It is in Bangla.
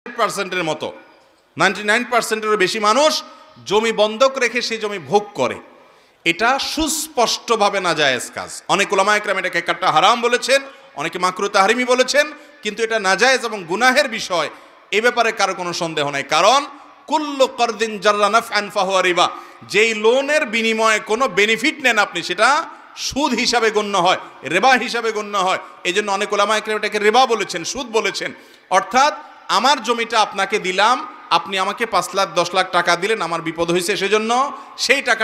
99%-এর মতো, 99%-এরও বেশি মানুষ জমি বন্ধক রেখে সেই জমি ভোগ করে। এটা সুস্পষ্টভাবে নাজায়েজ কাজ। অনেক উলামায়ে কেরাম এটাকে একটা হারাম বলেছেন, অনেকে মাকরুহ তাহরিমি বলেছেন, কিন্তু এটা নাজায়েজ এবং গুনাহের বিষয়, এ ব্যাপারে কারো কোনো সন্দেহ নাই। কারণ কুল্লু কারদিন জাররা নাফআন ফাহুয়া রিবা, যেই লোনের বিনিময়ে কোনো বেনিফিট নেন আপনি, সেটা সুদ হিসাবে গণ্য হয়, রিবা হিসাবে গণ্য হয়। এই জন্য অনেক উলামায়ে কেরাম এটাকে রিবা বলেছেন, সুদ বলেছেন। অর্থাৎ আমার জমিটা আপনাকে দিলাম, আপনি আমাকে 5 লাখ 10 লাখ টাকা দিলেন, আমার বিপদ হয়েছে, সেজন্য সেই টাকা